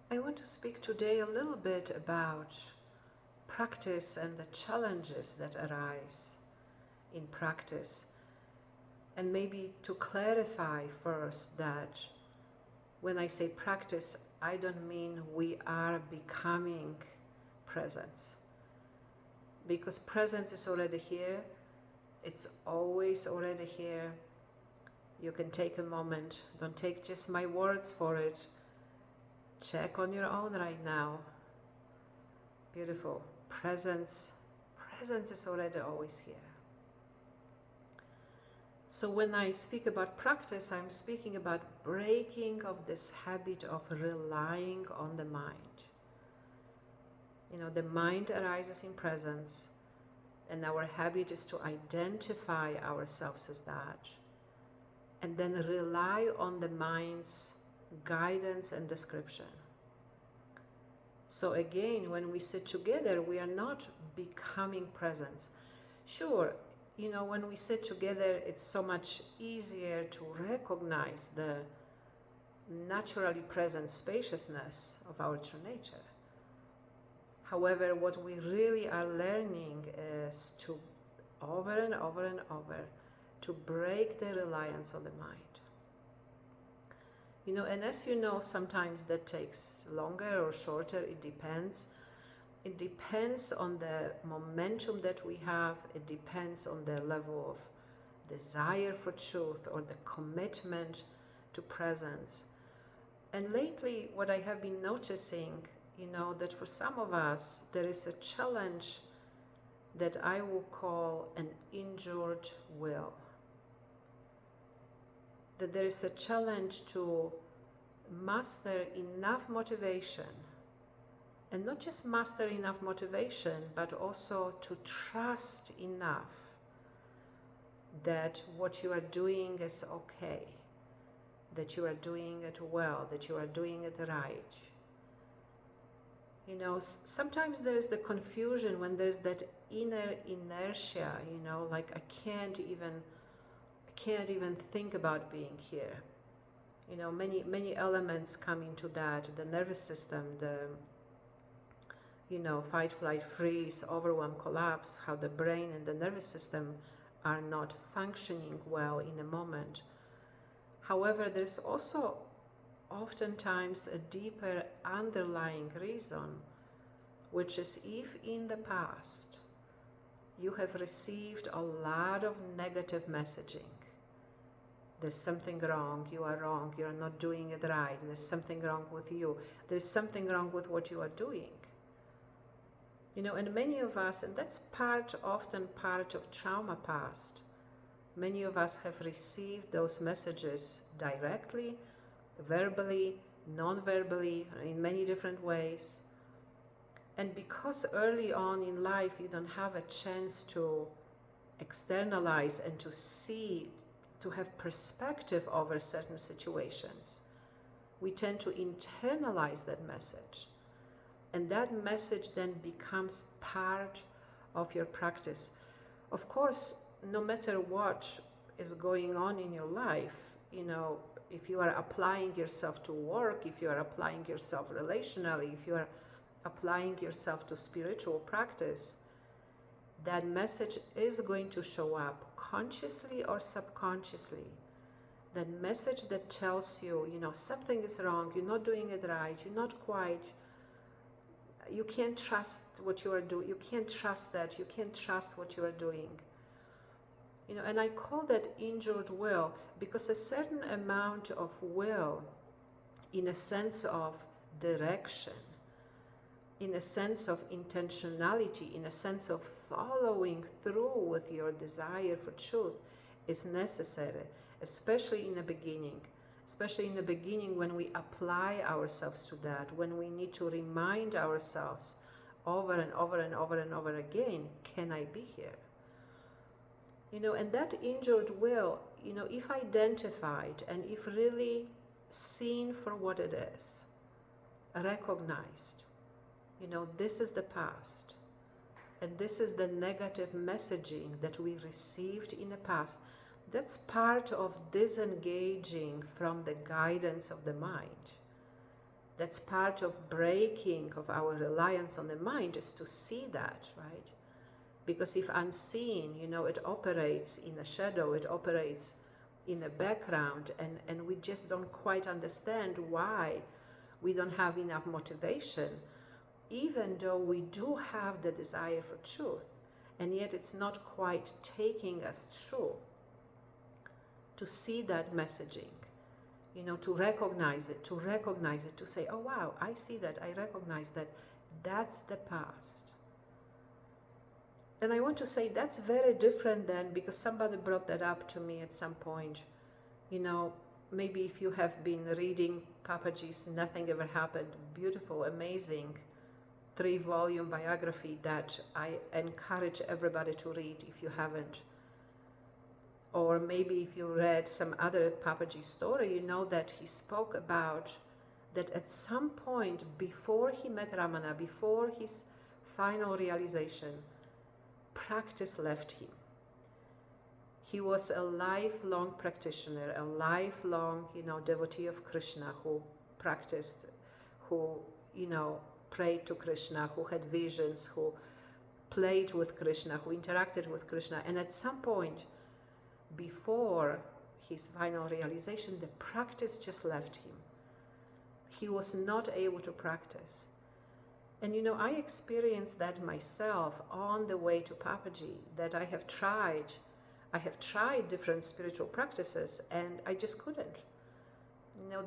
I want to speak today a little bit about practice and the challenges that arise in practice. And maybe to clarify first that when I say practice, I don't mean we are becoming presence. Because presence is already here, it's always already here. You can take a moment, don't take just my words for it. Check on your own right now. Beautiful. Presence is already always here. So when I speak about practice, I'm speaking about breaking of this habit of relying on the mind. You know, the mind arises in presence, and our habit is to identify ourselves as that, and then rely on the mind's guidance and description. So again, when we sit together, we are not becoming presence. Sure, you know, when we sit together, it's so much easier to recognize the naturally present spaciousness of our true nature. However, what we really are learning is to, over and over and over, to break the reliance on the mind. You know, and as you know, sometimes that takes longer or shorter, it depends. It depends on the momentum that we have, it depends on the level of desire for truth or the commitment to presence. And lately, what I have been noticing, you know, that for some of us, there is a challenge that I will call an injured will. That there is a challenge to master enough motivation, and not just master enough motivation, but also to trust enough that what you are doing is okay, that you are doing it well, that you are doing it right. You know, sometimes there is the confusion when there's that inner inertia, you know, like I can't even think about being here. You know, many elements come into that, the nervous system, the, you know, fight, flight, freeze, overwhelm, collapse, how the brain and the nervous system are not functioning well in a moment. However, there's also oftentimes a deeper underlying reason, which is if in the past you have received a lot of negative messaging, there's something wrong, you are wrong, you are not doing it right, there's something wrong with you, there's something wrong with what you are doing. You know, and many of us, and that's often part of trauma past, many of us have received those messages directly, verbally, non-verbally, in many different ways. And because early on in life you don't have a chance to externalize and to see, to have perspective over certain situations, we tend to internalize that message. And that message then becomes part of your practice. Of course, no matter what is going on in your life, you know, if you are applying yourself to work, if you are applying yourself relationally, if you are applying yourself to spiritual practice, that message is going to show up consciously or subconsciously. That message that tells you, you know, something is wrong, you're not doing it right, you're not quite, you can't trust what you are doing, you can't trust that, you can't trust what you are doing. You know, and I call that injured will because a certain amount of will, in a sense of direction, in a sense of intentionality, in a sense of following through with your desire for truth, is necessary, especially in the beginning. Especially in the beginning when we apply ourselves to that, when we need to remind ourselves over and over and over and over again, can I be here? You know, and that injured will, you know, if identified and if really seen for what it is, recognized, you know, this is the past, and this is the negative messaging that we received in the past. That's part of disengaging from the guidance of the mind. That's part of breaking of our reliance on the mind, is to see that, right? Because if unseen, it operates in a shadow, it operates in the background, and we just don't quite understand why we don't have enough motivation, even though we do have the desire for truth, and yet it's not quite taking us through to see that messaging, to recognize it, to say, oh wow, I see that, I recognize that, that's the past. And I want to say that's very different than, because somebody brought that up to me at some point, maybe if you have been reading Papaji's Nothing Ever Happened, beautiful, amazing 3-volume biography that I encourage everybody to read if you haven't. Or maybe if you read some other Papaji story, you know that he spoke about that at some point before he met Ramana, before his final realization, practice left him. He was a lifelong practitioner, a lifelong, devotee of Krishna, who practiced, who, prayed to Krishna, who had visions, who played with Krishna, who interacted with Krishna. And at some point, before his final realization, the practice just left him. He was not able to practice. And I experienced that myself on the way to Papaji, that I have tried different spiritual practices and I just couldn't.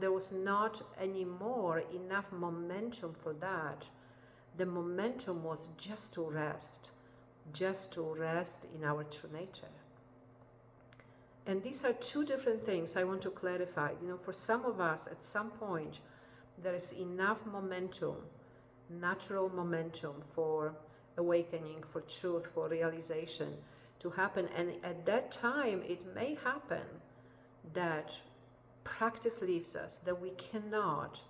There was not anymore enough momentum for that. The momentum was just to rest in our true nature. And these are two different things I want to clarify. For some of us, at some point, there is enough momentum, natural momentum for awakening, for truth, for realization to happen. And at that time, it may happen that practice leaves us, that we cannot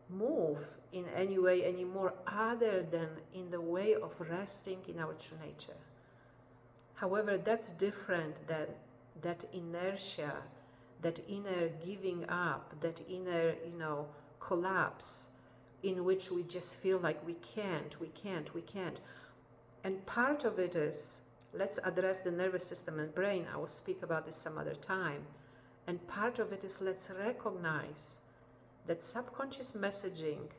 move in any way anymore other than in the way of resting in our true nature. However, that's different than that inertia, that inner giving up, that inner, collapse in which we just feel like we can't. And part of it is, let's address the nervous system and brain. I will speak about this some other time. And part of it is, let's recognize that subconscious messaging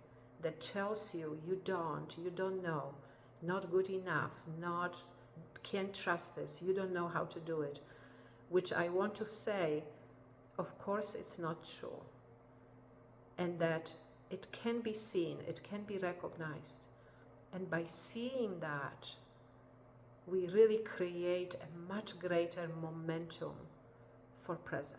that tells you you don't know, not good enough, can't trust this, you don't know how to do it, which I want to say, of course it's not true. And that it can be seen, it can be recognized. And by seeing that, we really create a much greater momentum for presence.